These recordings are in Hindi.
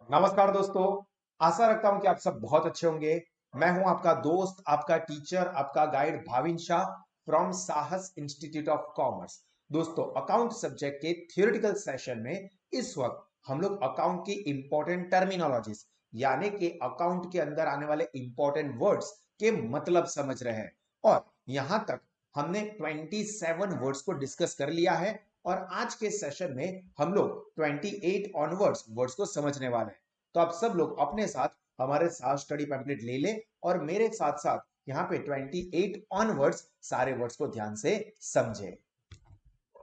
नमस्कार दोस्तों। आशा रखता हूं कि आप सब बहुत अच्छे होंगे। मैं हूं आपका दोस्त, आपका टीचर, आपका गाइड भाविन शाह फ्रॉम साहस इंस्टीट्यूट ऑफ कॉमर्स। दोस्तों, अकाउंट सब्जेक्ट के थियोरेटिकल सेशन में इस वक्त हम लोग अकाउंट की इंपॉर्टेंट टर्मिनोलॉजीज यानी कि अकाउंट के अंदर आने वाले इंपॉर्टेंट वर्ड्स के मतलब समझ रहे हैं। और यहां तक हमने 27 वर्ड्स को डिस्कस कर लिया है और आज के सेशन में हम लोग 28 ऑनवर्ड्स वर्ड्स को समझने वाले हैं। तो आप सब लोग अपने साथ हमारे साथ स्टडी पैम्पलेट ले ले और मेरे साथ साथ यहाँ पे 28 ऑनवर्ड्स सारे वर्ड्स को ध्यान से समझे।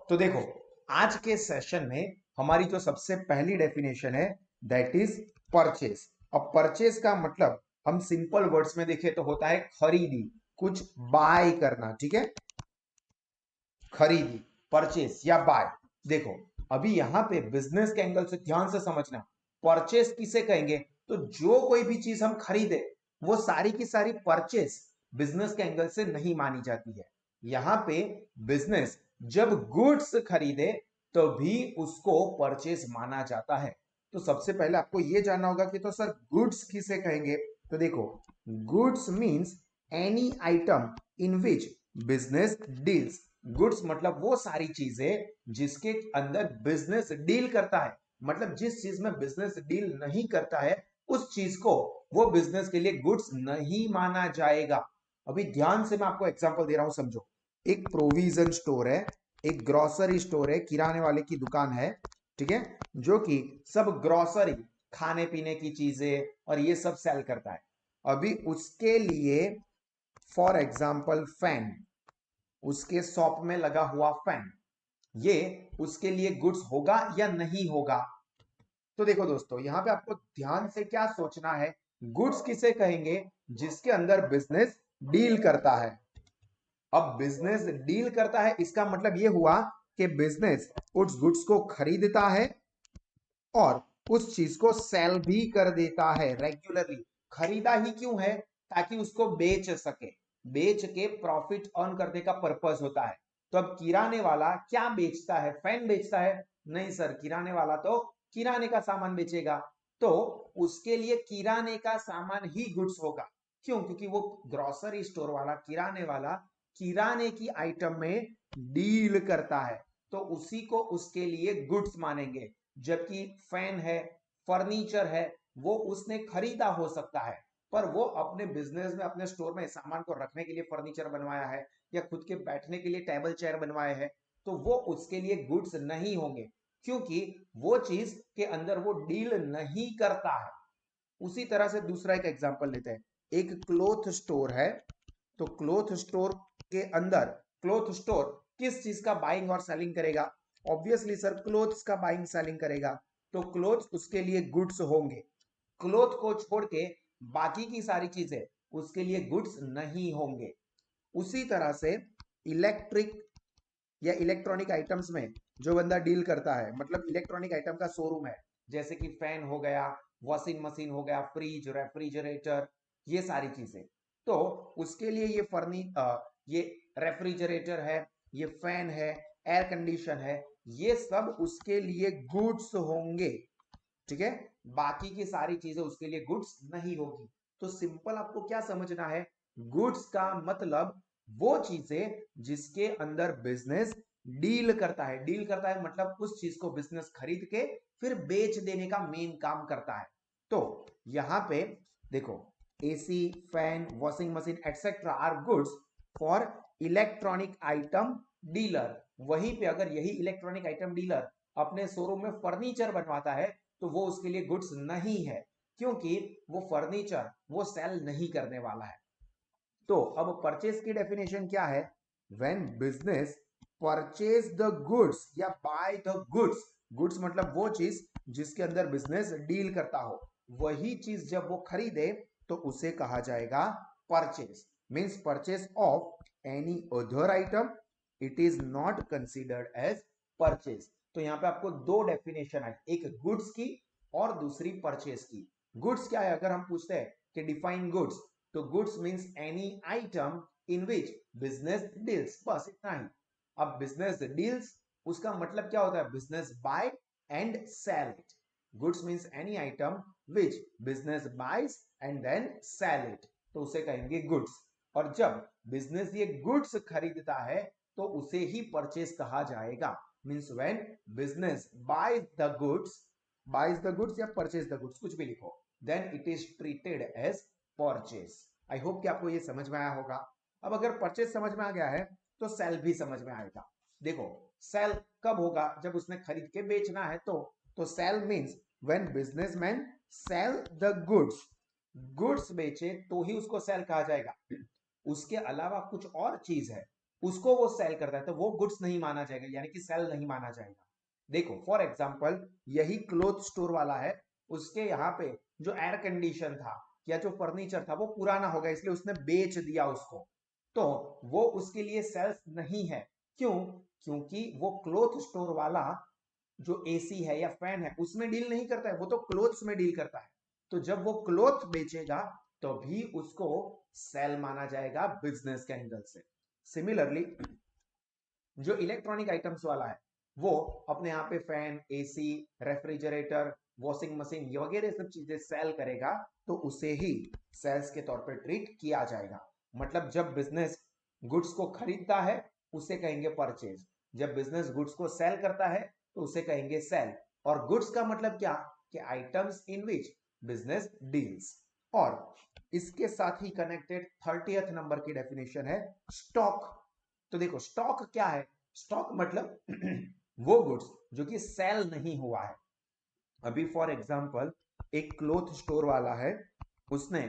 तो देखो, आज के सेशन में हमारी जो सबसे पहली डेफिनेशन है दैट इज परचेस। अब परचेस का मतलब हम सिंपल वर्ड्स में देखें तो होता है खरीदी, कुछ बाय करना। ठीक है, खरीदी, परचेस या बाय। देखो, अभी यहां पे बिजनेस के एंगल से ध्यान से समझना। परचेस किसे कहेंगे? तो जो कोई भी चीज हम खरीदे वो सारी की सारी परचेस बिजनेस के एंगल से नहीं मानी जाती है। यहां पे बिजनेस जब गुड्स खरीदे तो भी उसको परचेस माना जाता है। तो सबसे पहले आपको यह जानना होगा कि तो सर गुड्स किसे कहेंगे? तो देखो, goods means any item in which business deals. Goods मतलब वो सारी चीजें जिसके अंदर बिजनेस डील करता है। मतलब जिस चीज में बिजनेस डील नहीं करता है उस चीज को वो बिजनेस के लिए गुड्स नहीं माना जाएगा। अभी ध्यान से मैं आपको एग्जांपल दे रहा हूं, समझो। एक प्रोविजन स्टोर है, एक ग्रोसरी स्टोर है, किराने वाले की दुकान है। ठीक है, जो कि सब ग्रोसरी, खाने पीने की चीजें और ये सब सेल करता है। अभी उसके लिए फॉर एग्जाम्पल फैन, उसके शॉप में लगा हुआ फैन, ये उसके लिए गुड्स होगा या नहीं होगा? तो देखो दोस्तों, यहां पे आपको ध्यान से क्या सोचना है, गुड्स किसे कहेंगे? जिसके अंदर बिजनेस डील करता है। अब बिजनेस डील करता है इसका मतलब ये हुआ कि बिजनेस उस गुड्स को खरीदता है और उस चीज को सेल भी कर देता है रेगुलरली। खरीदा ही क्यों है? ताकि उसको बेच सके, बेच के प्रॉफिट अर्न करने का पर्पस होता है। तो अब किराने वाला क्या बेचता है? फैन बेचता है? नहीं सर, किराने वाला तो किराने का सामान बेचेगा। तो उसके लिए किराने का सामान ही गुड्स होगा। क्यों? क्योंकि वो ग्रोसरी स्टोर वाला, किराने वाला किराने की आइटम में डील करता है, तो उसी को उसके लिए गुड्स मानेंगे। जबकि फैन है, फर्नीचर है, वो उसने खरीदा हो सकता है, पर वो अपने बिजनेस में, अपने स्टोर में सामान को रखने के लिए फर्नीचर बनवाया है या खुद के बैठने के लिए टेबल चेयर बनवाए हैं, तो वो उसके लिए गुड्स नहीं होंगे, क्योंकि वो चीज के अंदर वो डील नहीं करता है। उसी तरह से दूसरा एक एग्जांपल लेते हैं। एक क्लोथ स्टोर है, तो क्लोथ स्टोर के अंदर क्लोथ स्टोर किस चीज का बाइंग और सेलिंग करेगा? ऑब्वियसली सर, क्लोथ्स का बाइंग सेलिंग करेगा। तो क्लोथ्स उसके लिए गुड्स होंगे। क्लोथ को छोड़ के बाकी की सारी चीजें उसके लिए गुड्स नहीं होंगे। उसी तरह से इलेक्ट्रिक या इलेक्ट्रॉनिक आइटम्स में जो बंदा डील करता है, मतलब इलेक्ट्रॉनिक आइटम का शोरूम है, जैसे कि फैन हो गया, वॉशिंग मशीन हो गया, फ्रिज, रेफ्रिजरेटर, ये सारी चीजें, तो उसके लिए ये रेफ्रिजरेटर है, ये फैन है, एयर कंडीशन है, ये सब उसके लिए गुड्स होंगे। ठीक है, बाकी की सारी चीजें उसके लिए गुड्स नहीं होगी। तो सिंपल आपको क्या समझना है, गुड्स का मतलब वो चीजें जिसके अंदर बिजनेस डील करता है। डील करता है मतलब उस चीज को बिजनेस खरीद के फिर बेच देने का मेन काम करता है। तो यहां पे देखो, AC, fan, washing machine etcetera are goods for electronic item dealer. वहीं पे अगर यही इलेक्ट्रॉनिक आइटम डीलर अपने शोरूम में फर्नीचर बनवाता है तो वो उसके लिए गुड्स नहीं है, क्योंकि वो फर्नीचर वो सेल नहीं करने वाला है। तो अब परचेज की डेफिनेशन क्या है? When business purchase the goods या बाय द गुड्स। गुड्स मतलब वो चीज जिसके अंदर बिजनेस डील करता हो, वही चीज जब वो खरीदे तो उसे कहा जाएगा purchase. Means purchase of any other item, it is not considered as purchase. तो यहां पे आपको दो डेफिनेशन है, एक गुड्स की और दूसरी परचेज की। गुड्स क्या है? अगर हम पूछते हैं कि डिफाइन गुड्स, तो goods means any item in which business deals, बस इतना ही। अब बिजनेस डील्स उसका मतलब क्या होता है? Business buy and sell it. Goods means any item which business buys and then sell it, तो उसे कहेंगे गुड्स। और जब बिजनेस ये गुड्स खरीदता है तो उसे ही परचेज कहा जाएगा। Means when business buys the goods या परचेज द गुड्स, कुछ भी लिखो, then it is treated as purchase. I hope कि आपको ये समझ में आया होगा। अब अगर परचेज समझ में आ गया है तो सेल भी समझ में आएगा। देखो सेल कब होगा, जब उसने खरीद के बेचना है तो sell means when businessman sell the goods, goods बेचे तो ही उसको सेल कहा जाएगा। उसके अलावा कुछ और चीज है उसको वो सेल करता है तो वो गुड्स नहीं माना जाएगा, यानी कि सेल नहीं माना जाएगा। देखो फॉर एग्जांपल यही क्लोथ स्टोर वाला है, उसके यहाँ पे जो एयर कंडीशन था या जो फर्नीचर था वो पुराना हो गया, इसलिए उसने बेच दिया उसको, तो वो उसके लिए सेल्स नहीं है। क्यों? क्योंकि वो क्लोथ स्टोर वाला जो एसी है या फैन है उसमें डील नहीं करता है, वो तो क्लोथ्स में डील करता है। तो जब वो क्लोथ बेचेगा तो भी उसको सेल माना जाएगा बिजनेस के एंगल से। सिमिलरली जो इलेक्ट्रॉनिक आइटम्स वाला है वो अपने यहाँ पे fan, AC, refrigerator, washing machine ये वगैरह सब चीजें सेल करेगा तो उसे ही सेल्स के तौर पे ट्रीट किया जाएगा। मतलब जब बिजनेस गुड्स को खरीदता है उसे कहेंगे परचेज, जब बिजनेस गुड्स को सेल करता है तो उसे कहेंगे सेल। और गुड्स का मतलब क्या कि items in which business deals. और इसके साथ ही कनेक्टेड 30th नंबर की डेफिनेशन है स्टॉक। तो देखो स्टॉक क्या है, स्टॉक मतलब वो गुड्स जो कि सेल नहीं हुआ है। अभी फॉर एग्जांपल एक क्लोथ स्टोर वाला है, उसने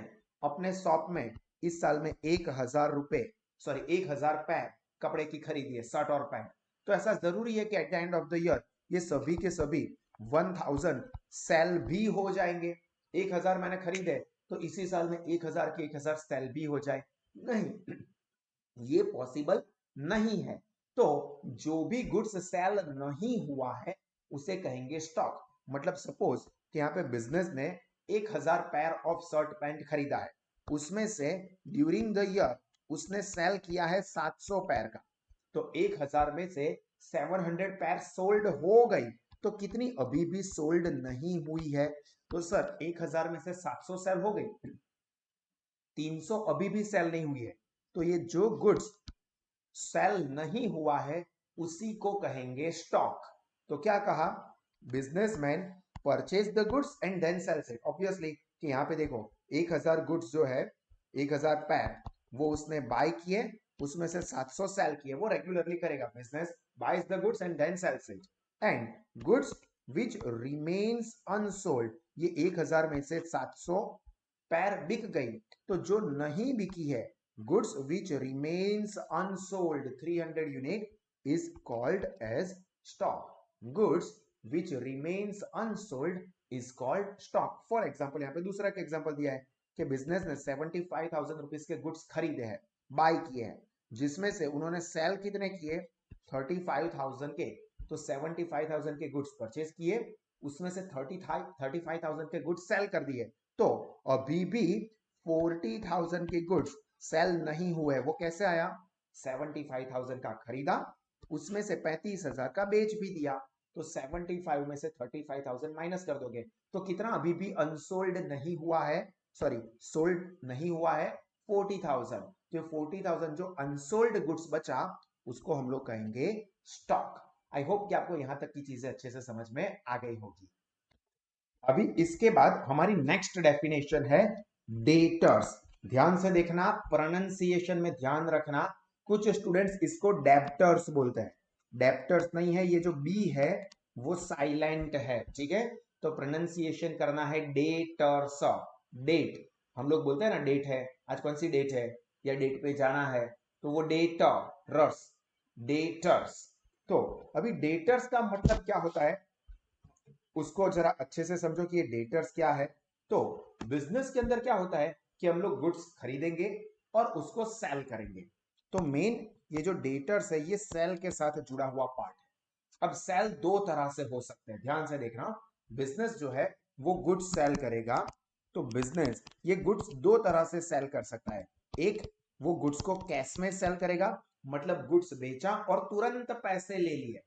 अपने शॉप में इस साल में 1,000 रुपए, सॉरी 1,000 पैर कपड़े की खरीदी है, शर्ट और पैंट। तो ऐसा जरूरी है कि at the end of the year ये सभी के सभी 1,000 सेल भी हो जाएंगे। 1,000 मैंने खरीदे तो इसी साल में 1,000 के 1,000 सेल भी हो जाए? नहीं, ये पॉसिबल नहीं है। तो जो भी गुड्स सेल नहीं हुआ है उसे कहेंगे स्टॉक। मतलब सपोज कि यहाँ पे बिजनेस ने 1,000 पैर ऑफ शर्ट पैंट खरीदा है, उसमें से ड्यूरिंग द ईयर उसने सेल किया है 700 पैर का, तो 1,000 में से 700 पैर सोल्ड हो गई, तो कितनी अभी भी सोल्ड नहीं हुई है? तो सर 1,000 में से 700 सेल हो गई, 300 अभी भी सेल नहीं हुई है। तो ये जो गुड्स सेल नहीं हुआ है उसी को कहेंगे स्टॉक। तो क्या कहा, businessman purchase the goods and then sells it. Obviously कि यहाँ पे देखो 1,000 गुड्स जो है, 1,000 पैर वो उसने बाय किए, उसमें से 700 सेल किए, वो रेगुलरली करेगा। Business buys the goods and then sells it, and goods which remains unsold, ये 1,000 में से 700 पैर बिक गई, तो जो नहीं बिकी है goods which remains unsold 300 unit is called as stock. Goods which remains unsold is called stock. For example यहाँ पे दूसरा एक एग्जांपल दिया है कि बिजनेस ने 75,000 रुपीज के गुड्स खरीदे हैं, बाय किए हैं, जिसमें से उन्होंने सेल कितने किए, 35,000 के। तो 75,000 के गुड्स परचेज किए, उसमें से 35,000 के गुड्स सेल कर दिए, तो अभी भी 40,000 के गुड्स सेल नहीं हुए। वो कैसे आया, 75,000 का खरीदा, उसमें से 35,000 का बेच भी दिया, तो 75 में से 35,000 माइनस कर दोगे तो कितना अभी भी अनसोल्ड नहीं हुआ है, सॉरी सोल्ड नहीं हुआ है, 40,000। तो 40,000 जो अनसोल्ड गुड्स बचा उसको हम लोग कहेंगे स्टॉक। आई होप कि आपको यहां तक की चीजें अच्छे से समझ में आ गई होगी। अभी इसके बाद हमारी नेक्स्ट डेफिनेशन है डेटर्स। ध्यान से देखना, प्रोनाउंसिएशन में ध्यान रखना, कुछ स्टूडेंट्स इसको डेप्टर्स बोलते हैं, डेप्टर्स नहीं है, ये जो बी है वो साइलेंट है, ठीक है? तो प्रोनाउंसिएशन करना है डेटर्स। डेट हम लोग बोलते हैं ना, डेट है, आज कौन सी डेट है या डेट पे जाना है, तो वो डेटर्स, डेटर्स। तो अभी डेटर्स का मतलब क्या होता है उसको जरा अच्छे से समझो कि ये डेटर्स क्या है। तो बिजनेस के अंदर क्या होता है कि हम लोग गुड्स खरीदेंगे और उसको सेल करेंगे, तो मेन ये जो डेटर्स है ये सेल के साथ जुड़ा हुआ पार्ट है। अब सेल दो तरह से हो सकते हैं, ध्यान से देखना। बिजनेस जो है वो गुड्स सेल करेगा, तो बिजनेस ये गुड्स दो तरह से सेल कर सकता है। एक, वो गुड्स को कैश में सेल करेगा, मतलब गुड्स बेचा और तुरंत पैसे ले लिए,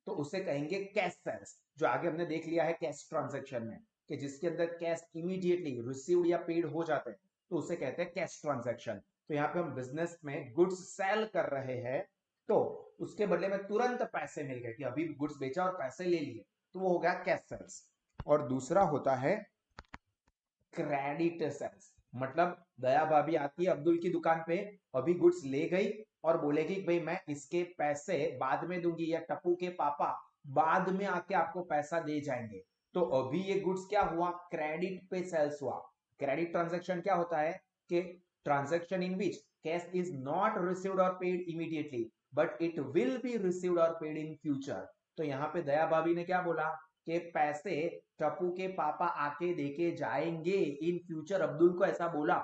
तो उसे कहेंगे कैश सेल्स, जो आगे हमने देख लिया है कैश ट्रांजैक्शन में, कि जिसके अंदर कैश इमीडिएटली रिसीव्ड या पेड हो जाते हैं, तो उसे कहते हैं कैश ट्रांजैक्शन। तो यहाँ पे हम बिजनेस में गुड्स सेल कर रहे हैं, तो उसके बदले में तुरंत पैसे मिल गए, कि अभी गुड्स बेचा और पैसे ले लिए, तो वो हो गया कैश सेल्स। और दूसरा होता है क्रेडिट सेल्स, मतलब दया भाभी आती है अब्दुल की दुकान पे, अभी गुड्स ले गई और बोलेगी भाई मैं इसके पैसे बाद में दूंगी, या टप्पू के पापा बाद में आके आपको पैसा दे जाएंगे। तो अभी ये गुड्स क्या हुआ, क्रेडिट पे सेल्स हुआ। क्रेडिट ट्रांजेक्शन क्या होता है कि transaction in which cash is not received or paid immediately but it will be received or paid in future. तो यहाँ पे दया भाभी ने क्या बोला कि पैसे टप्पू के पापा आके देके जाएंगे इन फ्यूचर, अब्दुल को ऐसा बोला।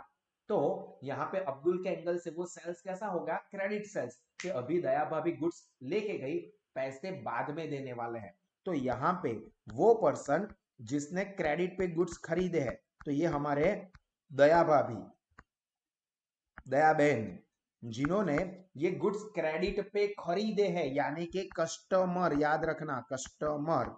तो यहाँ पे अब्दुल के एंगल से वो सेल्स कैसा होगा, क्रेडिट सेल्स, कि अभी दया भाभी गुड्स लेके गई, पैसे बाद में देने वाले हैं। तो यहाँ पे वो पर्सन जिसने क्रेडिट पे गुड्स खरीदे हैं, तो ये हमारे दया भाभी, दया बहन, जिन्होंने ये गुड्स क्रेडिट पे खरीदे हैं, यानी कि कस्टमर, याद रखना कस्टमर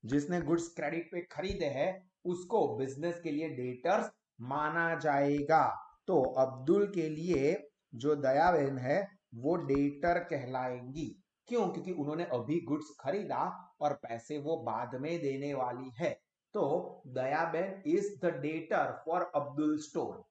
जिसने गुड्स क्रेडिट पे खरीदे हैं उसको बिजनेस के लिए डेटर्स माना जाएगा। तो अब्दुल के लिए जो दया बहन है वो डेटर कहलाएंगी। क्यों, क्योंकि उन्होंने अभी गुड्स खरीदा और पैसे वो बाद में देने वाली है। तो Daya behen is the debtor for Abdul store.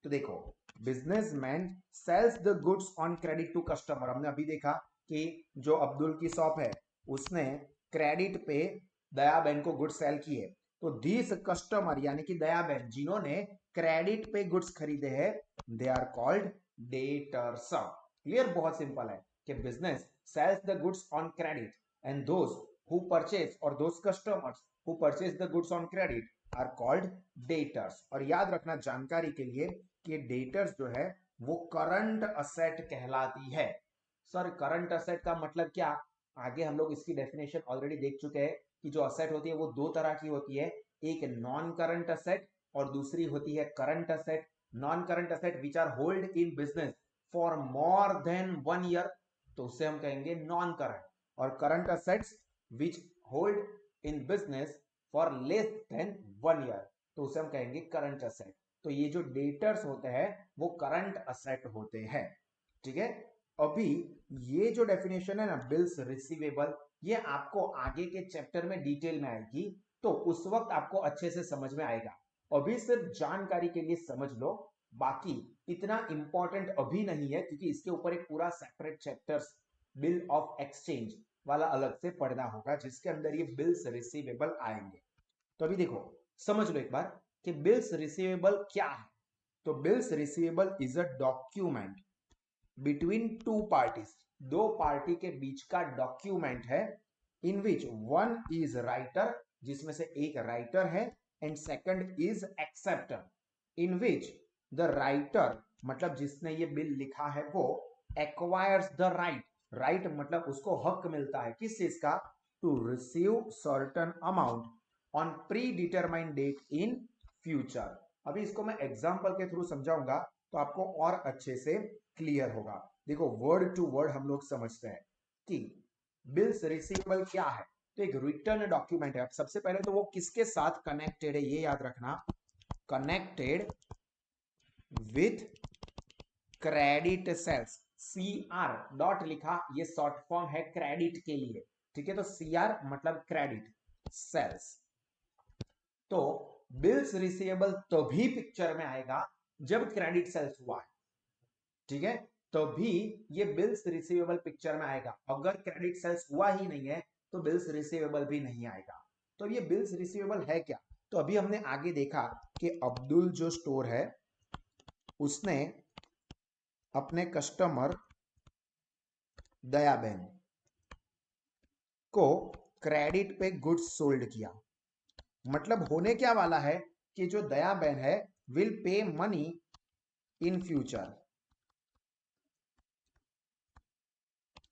तो देखो, businessman sells the goods on credit to customer, हमने अभी देखा कि जो अब्दुल की शॉप है उसने क्रेडिट पे दया बहन को गुड्स सेल किए। तो दिस कस्टमर यानी कि दया बहन जिन्होंने क्रेडिट पे गुड्स खरीदे हैं, they are called debtors. Clear, बहुत सिंपल है कि business sales the goods on credit and those who purchase और those customers who purchase the goods on credit are called debtors. और याद रखना जानकारी के लिए कि डेटर्स जो है वो करंट असेट कहलाती है। सर करंट असेट का मतलब क्या, आगे हम लोग इसकी डेफिनेशन ऑलरेडी देख चुके हैं कि जो असेट होती है वो दो तरह की होती है, एक नॉन करंट असेट और दूसरी होती है current asset. Non current asset which are hold in business for more than 1 year, तो उसे हम कहेंगे नॉन करंट। और current assets which hold in business for less than 1 year, तो उसे हम कहेंगे करंट असेट। तो ये जो डेटर्स होते हैं वो करंट असेट होते हैं। ठीक है, अभी ये जो डेफिनेशन है ना बिल्स रिसीवेबल, ये आपको आगे के चैप्टर में डिटेल में आएगी, तो उस वक्त आपको अच्छे से समझ में आएगा। अभी सिर्फ जानकारी के लिए समझ लो, बाकी इतना इंपॉर्टेंट अभी नहीं है, क्योंकि इसके ऊपर एक पूरा separate chapters bill of exchange वाला अलग से पढ़ना होगा, जिसके अंदर ये बिल्स रिसीवेबल आएंगे। तो अभी देखो, समझ लो एक बार कि बिल्स रिसीवेबल क्या है। तो bills receivable is a document between two parties, दो पार्टी के बीच का डॉक्यूमेंट है, इन विच वन इज राइटर, जिसमें से एक राइटर है, and second is acceptor, in which the writer मतलब जिसने ये बिल लिखा है वो एक्वायर्स द राइट, राइट मतलब उसको हक मिलता है किस चीज का, to receive certain amount on predetermined date in future. अभी इसको मैं एग्जांपल के थ्रू समझाऊंगा तो आपको और अच्छे से क्लियर होगा। देखो, वर्ड टू वर्ड हम लोग समझते हैं कि बिल्स रिसीवेबल क्या है। तो एक रिटर्न डॉक्यूमेंट है। सबसे पहले तो वो किसके साथ कनेक्टेड है ये याद रखना, connected with credit sales. CR dot लिखा, ये शॉर्ट फॉर्म है क्रेडिट के लिए। ठीक है, तो CR मतलब क्रेडिट सेल्स। तो बिल्स रिसीवेबल तभी पिक्चर में आएगा जब क्रेडिट सेल्स हुआ है। ठीक है, तभी ये बिल्स रिसीवेबल पिक्चर में आएगा। अगर क्रेडिट सेल्स हुआ ही नहीं है तो बिल्स रिसीवेबल भी नहीं आएगा। तो ये बिल्स रिसीवेबल है क्या, तो अभी हमने आगे देखा कि अब्दुल जो स्टोर है उसने अपने कस्टमर दयाबेन को क्रेडिट पे गुड्स सोल्ड किया। मतलब होने क्या वाला है कि जो दयाबेन है will pay money in future.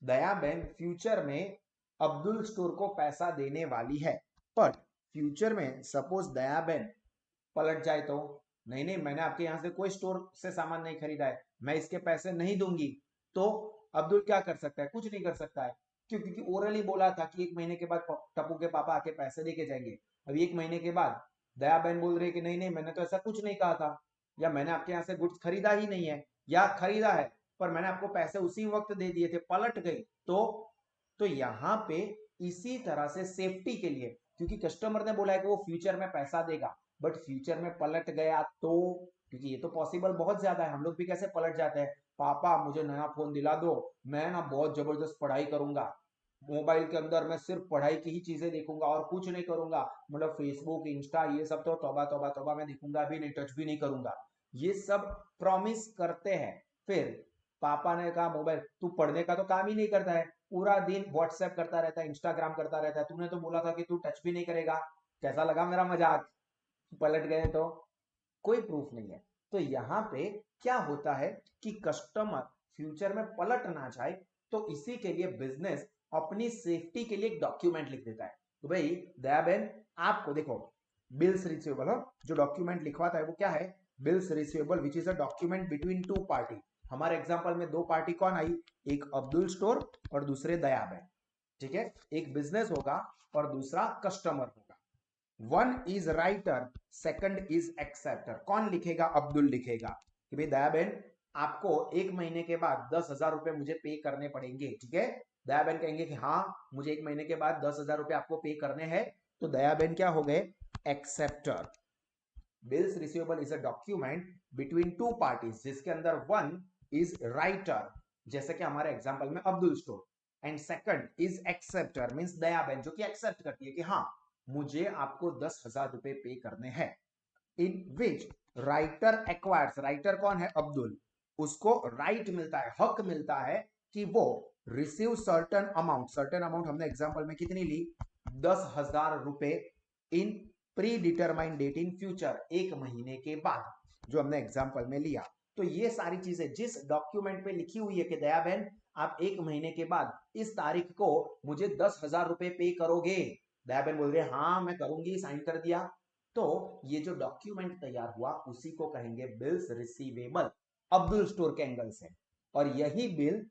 Dayaben future में अब्दुल स्टोर को पैसा देने वाली है, पर फ्यूचर में सपोज दयाबेन पलट जाए तो, नहीं नहीं मैंने आपके यहां से कोई स्टोर से सामान नहीं खरीदा है, मैं इसके पैसे नहीं दूंगी, तो अब्दुल क्या कर सकता है, कुछ नहीं कर सकता है। क्यों? क्योंकि ओरली बोला था कि 1 महीने के बाद टप्पू के पापा आके पैसे देके जाएंगे। अभी 1 महीने के बाद दया बहन बोल रही है कि नहीं नहीं, मैंने तो ऐसा कुछ नहीं कहा था, या मैंने आपके यहाँ से गुड्स खरीदा ही नहीं है, या खरीदा है पर मैंने आपको पैसे उसी वक्त दे दिए थे, पलट गई। तो यहाँ पे इसी तरह से सेफ्टी के लिए, क्योंकि कस्टमर ने बोला है कि वो फ्यूचर में पैसा देगा, बट फ्यूचर में पलट गया तो, क्योंकि ये तो पॉसिबल बहुत ज्यादा है, हम लोग भी कैसे पलट जाते हैं, पापा मुझे नया फोन दिला दो, मैं ना बहुत जबरदस्त पढ़ाई करूंगा, मोबाइल के अंदर मैं सिर्फ पढ़ाई की ही चीजें देखूंगा और कुछ नहीं करूंगा, मतलब फेसबुक इंस्टा ये सब तो तौबा तौबा तौबा, मैं देखूंगा भी नहीं, टच भी नहीं करूंगा, ये सब प्रॉमिस करते हैं। फिर पापा ने कहा मोबाइल, तू पढ़ने का तो काम ही नहीं करता है, पूरा दिन व्हाट्सएप करता रहता है, इंस्टाग्राम करता रहता है, तूने तो बोला था कि तू टच भी नहीं करेगा। कैसा लगा मेरा मजाक? पलट गए तो कोई प्रूफ नहीं है। तो यहाँ पे क्या होता है कि कस्टमर फ्यूचर में पलट ना जाए, तो इसी के लिए बिजनेस अपनी सेफ्टी के लिए एक डॉक्यूमेंट लिख देता है। तो भाई दया बहन, आपको देखो बिल्स रिसीवेबल, जो डॉक्यूमेंट लिखवाता है वो क्या है, bills receivable which is a document between to party. हमारे एग्जांपल में दो पार्टी कौन आई, एक अब्दुल स्टोर और दूसरे दया बहन, ठीक है, एक बिजनेस होगा और दूसरा कस्टमर होगा। One is writer, second is acceptor. कौन लिखेगा, अब्दुल लिखेगा कि भाई दया बहन आपको 1 महीने के बाद 10,000 रुपए मुझे पे करने पड़ेंगे, ठीक है। दया बहन कहेंगे कि हाँ मुझे 1 महीने के बाद 10,000 रुपए आपको पे करने हैं, तो दया बहन क्या हो गए, acceptor. Bills receivable is a document between two parties, जिसके अंदर वन इज राइटर, जैसे कि हमारे एग्जांपल में Abdul store, and second is acceptor, means Daya बहन जो कि एक्सेप्ट करती है कि हाँ मुझे आपको 10,000 रुपए पे करने हैं। इन विच राइटर एक्वायर्स, राइटर कौन है, अब्दुल, उसको राइट मिलता है, हक मिलता है कि वो receive certain amount, certain amount हमने एग्जांपल में कितनी ली, 10,000 रुपए in predetermined date, in future, 1 महीने के बाद, जो हमने एग्जांपल में लिया। तो ये सारी चीजें जिस डॉक्यूमेंट पे लिखी हुई है कि दया बहन आप 1 महीने के बाद इस तारीख को मुझे 10,000 रुपए पे करोगे, दया बहन बोल रहे हाँ मैं करूंगी, साइन कर दिया, तो ये जो डॉक्यूमेंट तैयार हुआ उसी को कहेंगे बिल्स रिसीवेबल, अब्दुल स्टोर के एंगल से। और यही बिल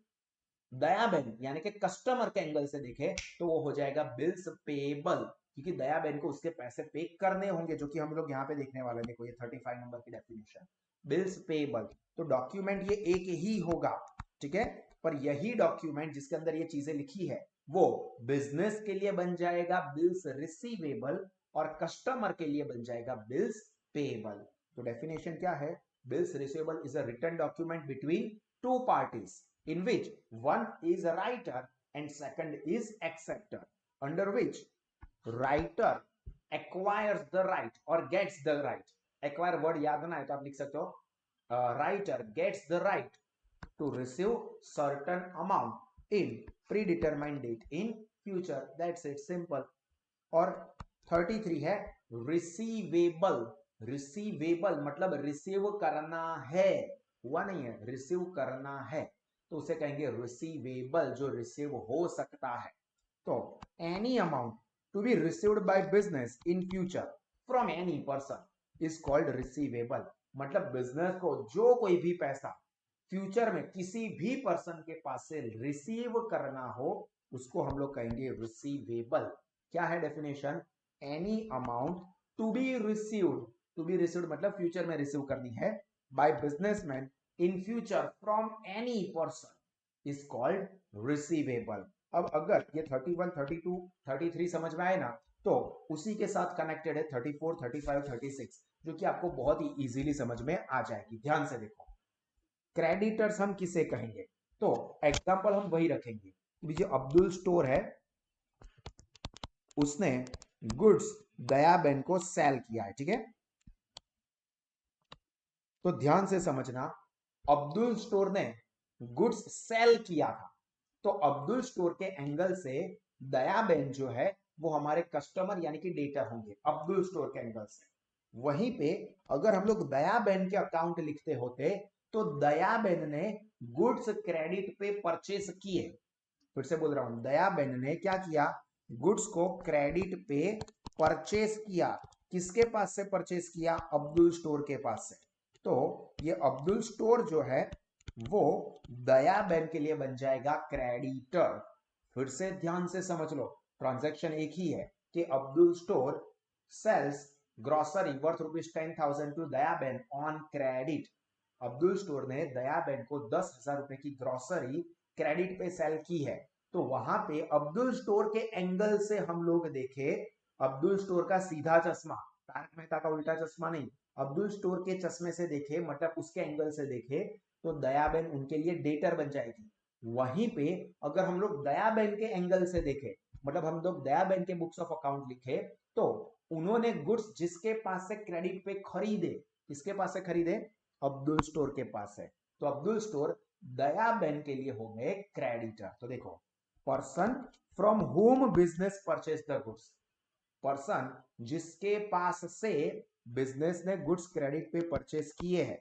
दया बहन यानी कि कस्टमर के एंगल से देखे तो वो हो जाएगा बिल्स पेएबल, क्योंकि दया बहन को उसके पैसे पे करने होंगे, जो कि हम लोग यहाँ पे देखने वाले हैं। देखो ये 35 नंबर की डेफिनेशन, बिल्स पेएबल। तो डॉक्यूमेंट ये एक ही होगा, ठीक है, पर यही डॉक्यूमेंट जिसके अंदर ये चीजें लिखी है वो बिजनेस के लिए बन जाएगा बिल्स रिसीवेबल और कस्टमर के लिए बन जाएगा बिल्स पेएबल। तो डेफिनेशन क्या है, bills receivable is a written document between two parties in which one is a writer and second is acceptor, under which writer acquires the right or gets the right, acquire word याद ना है तो आप लिख सकते हो writer gets the right to receive certain amount in predetermined date in future, that's it, simple। और 33 है रिसीवेबल, रिसीवेबल मतलब रिसीव करना है, हुआ नहीं है, रिसीव करना है, तो उसे कहेंगे रिसीवेबल, जो रिसीव हो सकता है। तो any amount to be received by business in future from any person is called receivable, मतलब बिजनेस को जो कोई भी पैसा फ्यूचर में किसी भी पर्सन के पास से रिसीव करना हो उसको हम लोग कहेंगे रिसीवेबल। क्या है definition, any amount to be received, to be received मतलब फ्यूचर में रिसीव करनी है, by businessman in future from any person is called receivable. अब अगर ये 31, 32, 33 समझ में आए ना, तो उसी के साथ कनेक्टेड है 34, 35, 36, जो कि आपको बहुत ही इजीली समझ में आ जाएगी। ध्यान से देखो, क्रेडिटर्स हम किसे कहेंगे, तो एग्जांपल हम वही रखेंगे, जो अब्दुल स्टोर है उसने गुड्स दया बहन को सेल किया है, ठीक है, तो ध्यान से समझना, अब्दुल स्टोर ने गुड्स सेल किया था, तो अब्दुल स्टोर के एंगल से दया बहन जो है वो हमारे कस्टमर यानी कि डेटर होंगे अब्दुल स्टोर के एंगल से। वहीं पे अगर हम लोग दया बहन के अकाउंट लिखते होते तो दया बहन ने गुड्स क्रेडिट पे परचेस किए, फिर से बोल रहा हूं, दया बहन ने क्या किया, गुड्स को क्रेडिट पे परचेस किया, किसके पास से परचेस किया, अब्दुल स्टोर के पास से। तो ये अब्दुल स्टोर जो है वो दया बहन के लिए बन जाएगा क्रेडिटर। फिर से ध्यान से समझ लो, ट्रांजैक्शन एक ही है कि Abdul store sells grocery worth ₹10,000 to Dayaben on credit. Abdul store ने दयाबेन को 10,000 रुपए की ग्रोसरी क्रेडिट पे सेल की है। तो वहां पे अब्दुल स्टोर के एंगल से हम लोग देखे, अब्दुल स्टोर का सीधा चश्मा, तारक मेहता का उल्टा चश्मा नहीं, अब्दुल स्टोर के चश्मे से देखे, मतलब उसके एंगल से देखे, तो दयाबेन उनके लिए डेटर बन जाएगी। वहीं पे अगर हम लोग दयाबेन के एंगल से देखे, मतलब हम लोग दयाबेन के बुक्स ऑफ अकाउंट लिखे, तो उन्होंने गुड्स जिसके पास से क्रेडिट पे खरीदे, किसके पास से खरीदे? अब्दुल स्टोर के पास है। तो अब्दुल स्टोर दयाबेन के लिए हो गए क्रेडिटर। तो देखो, person from home business purchase the goods, person जिसके पास से बिजनेस ने गुड्स क्रेडिट पे परचेज किए हैं,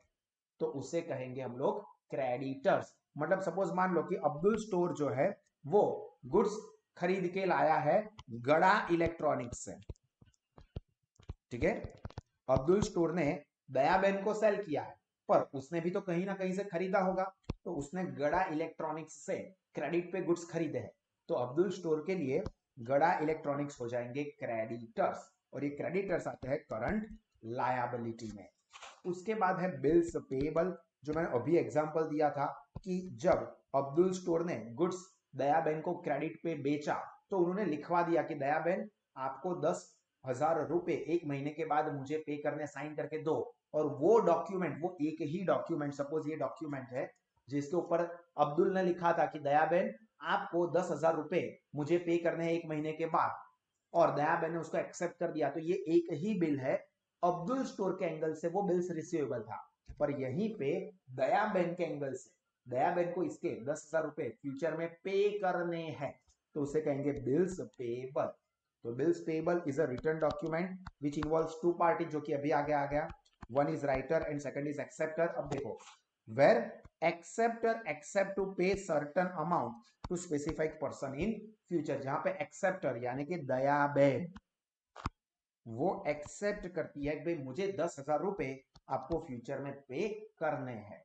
तो उसे कहेंगे हम लोग क्रेडिटर्स। मतलब सपोज मान लो कि अब्दुल स्टोर जो है वो गुड्स खरीद के लाया है गड़ा इलेक्ट्रॉनिक्स से, ठीक है। अब्दुल स्टोर ने दयाबेन को सेल किया है, पर उसने भी तो कहीं ना कहीं से खरीदा होगा, तो उसने गड़ा इलेक्ट्रॉनिक्स से क्रेडिट पे गुड्स खरीदे हैं। तो अब्दुल स्टोर के लिए गड़ा इलेक्ट्रॉनिक्स हो जाएंगे क्रेडिटर्स, और ये क्रेडिटर्स आते हैं करंट लायबिलिटी में। उसके बाद है बिल्स पेएबल, जो मैंने अभी एग्जांपल दिया था कि जब अब्दुल स्टोर ने गुड्स दयाबेन को क्रेडिट पे बेचा, तो उन्होंने लिखवा दिया कि दयाबेन आपको 10,000 रुपए एक महीने के बाद मुझे पे करने साइन करके दो। और वो डॉक्यूमेंट, वो एक ही डॉक्यूमेंट, सपोज ये डॉक्यूमेंट है जिसके ऊपर अब्दुल ने लिखा था कि दयाबेन आपको 10,000 रुपए मुझे पे करने हैं एक महीने के बाद, और दयाबेन ने उसको एक्सेप्ट कर दिया, तो ये एक ही बिल है। अब्दुल स्टोर के एंगल से वो बिल्स रिसीवेबल था, पर यहीं पे दयाबेन के एंगल से दयाबेन को इसके 10,000 रुपए फ्यूचर में पे करने हैं, तो उसे कहेंगे बिल्स पेएबल। तो bills payable is a written document which involves two party, जो कि अभी आगे आ गया, one is writer and second is acceptor. अब देखो, where acceptor accept to pay certain amount to specified person in future, जहां पे एक्सेप्टर यानी कि दयाबेन वो एक्सेप्ट करती है कि भाई मुझे 10,000 रुपए आपको फ्यूचर में पे करने हैं।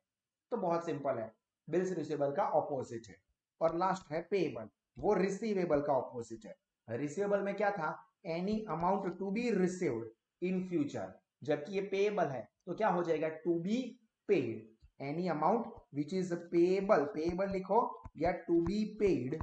तो बहुत सिंपल है, बिल्स रिसीवेबल का ऑपोजिट है। और लास्ट है पेएबल, वो रिसीवेबल का ऑपोजिट है। रिसीवेबल में क्या था? Any amount to be received in future, जबकि ये पेएबल है तो क्या हो जाएगा? To be paid. Any amount which is payable, payable लिखो, या टू बी पेड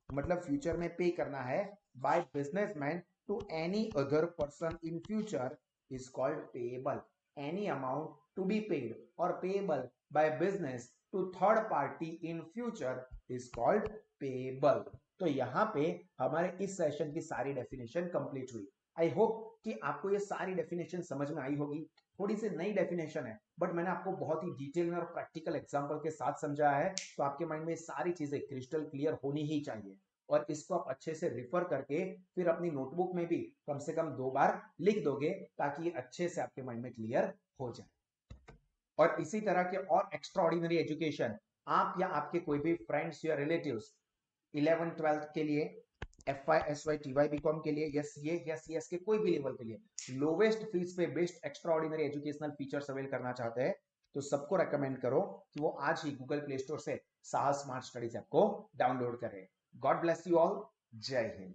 मतलब फ्यूचर में पे करना है by businessman to any other person in future is called payable. Any amount to be paid और payable by business to third party in future is called payable. तो यहां पे हमारे इस सेशन की सारी डेफिनेशन कंप्लीट हुई। आई होप कि आपको ये सारी डेफिनेशन समझ में आई होगी। थोड़ी सी नई डेफिनेशन है, बट मैंने आपको बहुत ही डिटेल में और प्रैक्टिकल एग्जांपल के साथ समझाया है, तो आपके माइंड में सारी चीजें क्रिस्टल क्लियर होनी ही चाहिए। और इसको आप अच्छे से रिफर करके फिर अपनी नोटबुक में भी कम से कम 2 बार लिख दोगे, ताकि ये अच्छे से आपके माइंड में क्लियर हो जाए। और इसी तरह के और एक्स्ट्रा ऑर्डिनरी एजुकेशन आप या आपके कोई भी फ्रेंड्स या रिलेटिव्स 11th-12th के लिए, FY SY TY BCom के लिए, या CA या CS के कोई भी लेवल के लिए लोवेस्ट फीस पे best extra ordinary educational features avail करना चाहते हैं, तो सबको रेकमेंड करो कि वो आज ही गूगल प्ले स्टोर से साहस स्मार्ट स्टडीज ऐप को डाउनलोड करें। God bless you all. जय हिंद।